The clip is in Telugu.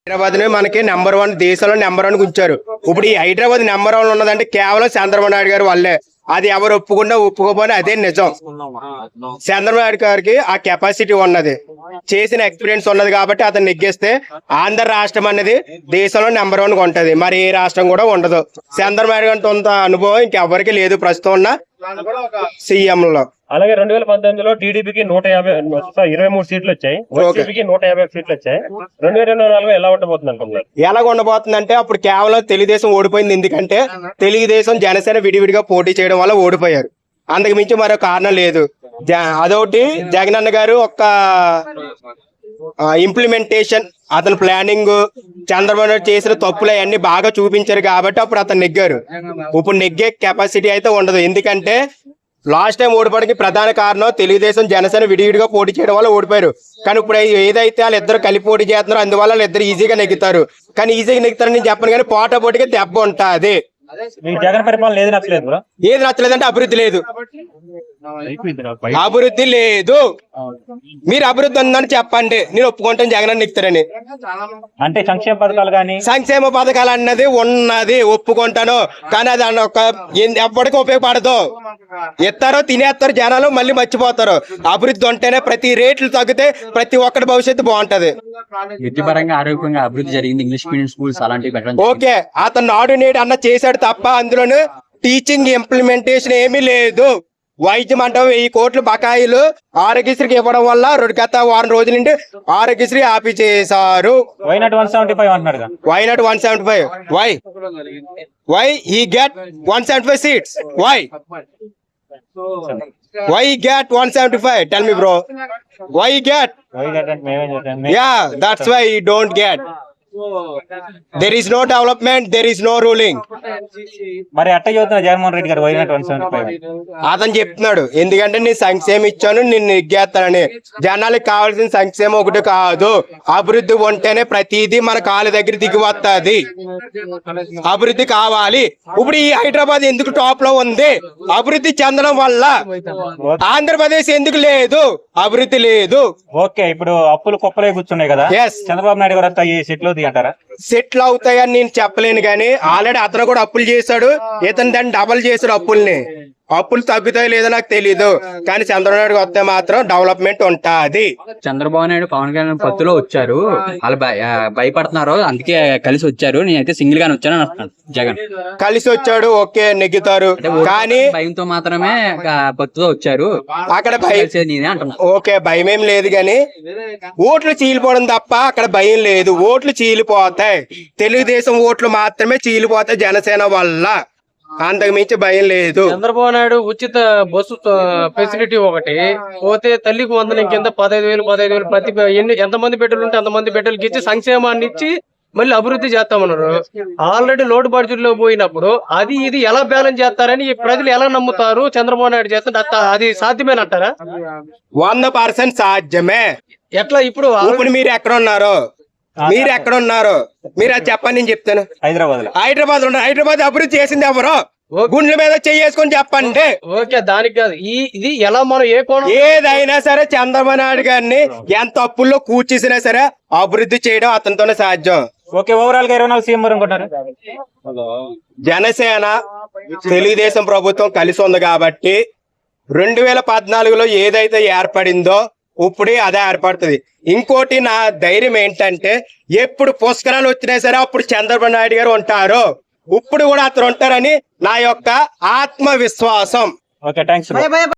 హైదరాబాద్ ని మనకి నెంబర్ 1 దేశంలో నెంబర్ 1 ఉంచారు. ఇప్పుడు ఈ హైదరాబాద్ నెంబర్ 1 ఉన్నదంటే కేవలం చంద్రబాబు నాయుడు గారు వల్లే. అది ఎవరు ఒప్పుకున్నా ఒప్పుకోపోయినా అదే నిజం. చంద్రబాబు నాయుడు గారికి ఆ కెపాసిటీ ఉన్నది, చేసిన ఎక్స్పీరియన్స్ ఉన్నది కాబట్టి అతను నెగ్గేస్తే ఆంధ్ర రాష్ట్రం అనేది దేశంలో నెంబర్ 1 ఉంటది. మరి ఏ రాష్ట్రం కూడా ఉండదు. చంద్రబాబు నాయుడు గారి అంత అనుభవం ఇంకెవరికి లేదు ప్రస్తుతం ఉన్న సీఎం లో. అలాగే 2019లో టీడీపీకి 23 సీట్లు వచ్చాయి, వైసీపీకి 150 సీట్లు వచ్చాయి. 2024 ఎలా ఉండబోతుంది అనుకుంటున్నారు? ఎలా ఉండబోతుందంటే అప్పుడు కేవలం తెలుగుదేశం ఓడిపోయింది. ఎందుకంటే తెలుగుదేశం జనసేన విడివిడిగా పోటీ చేయడం వల్ల ఓడిపోయారు. అందుకు మించి మరో కారణం లేదు. అదొకటి జగనన్న గారు ఒక ఇంప్లిమెంటేషన్, అతని ప్లానింగ్, చంద్రబాబు నాయుడు చేసిన తప్పులు అవన్నీ బాగా చూపించారు కాబట్టి అప్పుడు అతను నెగ్గారు. ఇప్పుడు నెగ్గే కెపాసిటీ అయితే ఉండదు. ఎందుకంటే లాస్ట్ టైం ఓడిపోవడానికి ప్రధాన కారణం తెలుగుదేశం జనసేన విడివిడిగా పోటీ చేయడం వల్ల ఓడిపోయారు. కానీ ఇప్పుడు ఏదైతే వాళ్ళిద్దరు కలిపి పోటీ చేస్తున్నారో అందువల్ల వాళ్ళిద్దరు ఈజీగా నెగ్గుతారు. కానీ ఈజీగా నెగ్గుతారని నేను చెప్పను, కానీ పోటాపోటీగా దెబ్బ ఉంటుంది. జగన్ పరిపాలన ఏది నచ్చలేదు బ్రో? ఏది నచ్చలేదంటే అభివృద్ధి లేదు. అభివృద్ధి లేదు. మీరు అభివృద్ధి ఉందని చెప్పండి, నేను ఒప్పుకుంటాను జగన్ నెగ్గుతారని. అంటే సంక్షేమ పథకాలు కానీ సంక్షేమ పథకాలు అన్నది ఉన్నది ఒప్పుకుంటాను, కానీ అది ఎప్పటికీ ఉపయోగపడదు. ఇస్తారో తినేస్తారు జనాలు, మళ్ళీ మర్చిపోతారు. అభివృద్ధి ఉంటేనే ప్రతి రేట్లు తగ్గితే ప్రతి ఒక్కటి భవిష్యత్తు బాగుంటది. వృత్తిపరంగా ఆరోగ్యంగా అభివృద్ధి జరిగింది. ఇంగ్లీష్ మీడియం స్కూల్స్ అలాంటివి ఓకే, అతను నాడు నేడు అన్న చేశాడు తప్ప అందులోను టీచింగ్ ఇంప్లిమెంటేషన్ ఏమీ లేదు. వైద్యం అంటే 1000 కోట్లు బకాయిలు ఆరోగ్యశ్రీకి ఇవ్వడం వల్ల గత వారం రోజుల నుండి ఆరోగ్యశ్రీ ఆపి చేశారు. వైనాట్ 175 అంటున్నారు. Why not 175 why he get 175 seats? Why he get 175? Tell me bro, why he get? Yeah, that's why he don't get. There is no development, there is no ruling. మరి అట్ట చెబుతున్నా జగన్మోహన్ రెడ్డి గారు వైనాట్ 175 అతను చెప్తున్నాడు, ఎందుకంటే నేను సంక్షేమం ఇచ్చాను, నేను నెగ్గేస్తానని. జనాలకు కావాల్సిన సంక్షేమం ఒకటి కాదు, అభివృద్ధి ఉంటేనే ప్రతిదీ మన కాళ్ళ దగ్గర దిగి వస్తుంది. అభివృద్ధి కావాలి. ఇప్పుడు ఈ హైదరాబాద్ ఎందుకు టాప్ లో ఉంది? అభివృద్ధి చెందడం వల్ల. ఆంధ్రప్రదేశ్ ఎందుకు లేదు? అభివృద్ధి లేదు. ఓకే, ఇప్పుడు అప్పులు కుప్పలే కూర్చున్నాయి కదా, చంద్రబాబు నాయుడు గారు సెటిల్ అంటారా? సెటిల్ అవుతాయని నేను చెప్పలేను, కానీ ఆల్రెడీ అతను కూడా అప్పులు చేశాడు, ఇతను దాన్ని డబల్ చేశాడు అప్పుల్ని. అప్పులు తగ్గుతాయో లేదో నాకు తెలీదు, కానీ చంద్రబాబు నాయుడు వస్తే మాత్రం డెవలప్మెంట్ ఉంటది. చంద్రబాబు నాయుడు పవన్ కళ్యాణ్ పత్తులో వచ్చారు, వాళ్ళు భయపడుతున్నారు, అందుకే కలిసి వచ్చారు. నేనైతే సింగిల్ గానే వచ్చాను అంటున్నాను. జగన్ కలిసి వచ్చాడు, ఓకే నెగ్గుతారు, కానీ భయంతో మాత్రమే పత్తుతో వచ్చారు. అక్కడ ఓకే భయం ఏం లేదు, కానీ ఓట్లు చీలిపోవడం తప్ప అక్కడ భయం లేదు. ఓట్లు చీలిపోతాయి, తెలుగుదేశం ఓట్లు మాత్రమే చీలిపోతాయి జనసేన వల్ల, అంతకు మించి భయం లేదు. చంద్రబాబు నాయుడు ఉచిత బస్సు ఫెసిలిటీ ఒకటి పోతే, తల్లికి వందనం కింద 15,000 ప్రతి ఎంతమంది బిడ్డలు ఉంటే అంతమంది బిడ్డలకి ఇచ్చి సంక్షేమాన్ని ఇచ్చి మళ్ళీ అభివృద్ధి చేస్తామన్నారు. ఆల్రెడీ లోటు బడ్జెట్ లో పోయినప్పుడు అది ఇది ఎలా బ్యాలెన్స్ చేస్తారని ప్రజలు ఎలా నమ్ముతారు? చంద్రబాబు నాయుడు చేస్తే అది సాధ్యమేనంటారా? 100% సాధ్యమే. ఎట్లా? ఇప్పుడు మీరు ఎక్కడ ఉన్నారు? మీరు అది చెప్పండి, నేను చెప్తాను. హైదరాబాద్ హైదరాబాద్ అభివృద్ధి చేసింది ఎవరు? గుండెల మీద చేసుకొని చెప్పండి. ఓకే, దానికి కాదు, ఇది ఎలా మనం ఏ కోణం ఏదైనా సరే చంద్రబాబు నాయుడు గారిని ఎంత అప్పుల్లో కూర్చేసినా సరే అభివృద్ధి చేయడం అతనితోనే సాధ్యం. ఓకే, ఓవరాల్ గా 24 సీఎం అనుకుంటారు. జనసేన తెలుగుదేశం ప్రభుత్వం కలిసి ఉంది కాబట్టి 2014లో ఏదైతే ఏర్పడిందో ఇప్పుడే అదే ఏర్పడుతుంది. ఇంకోటి నా ధైర్యం ఏంటంటే, ఎప్పుడు పుష్కరాలు వచ్చినా సరే అప్పుడు చంద్రబాబు నాయుడు గారు ఉంటారు, ఇప్పుడు కూడా అతను ఉంటారని నా యొక్క ఆత్మవిశ్వాసం. Okay, thanks.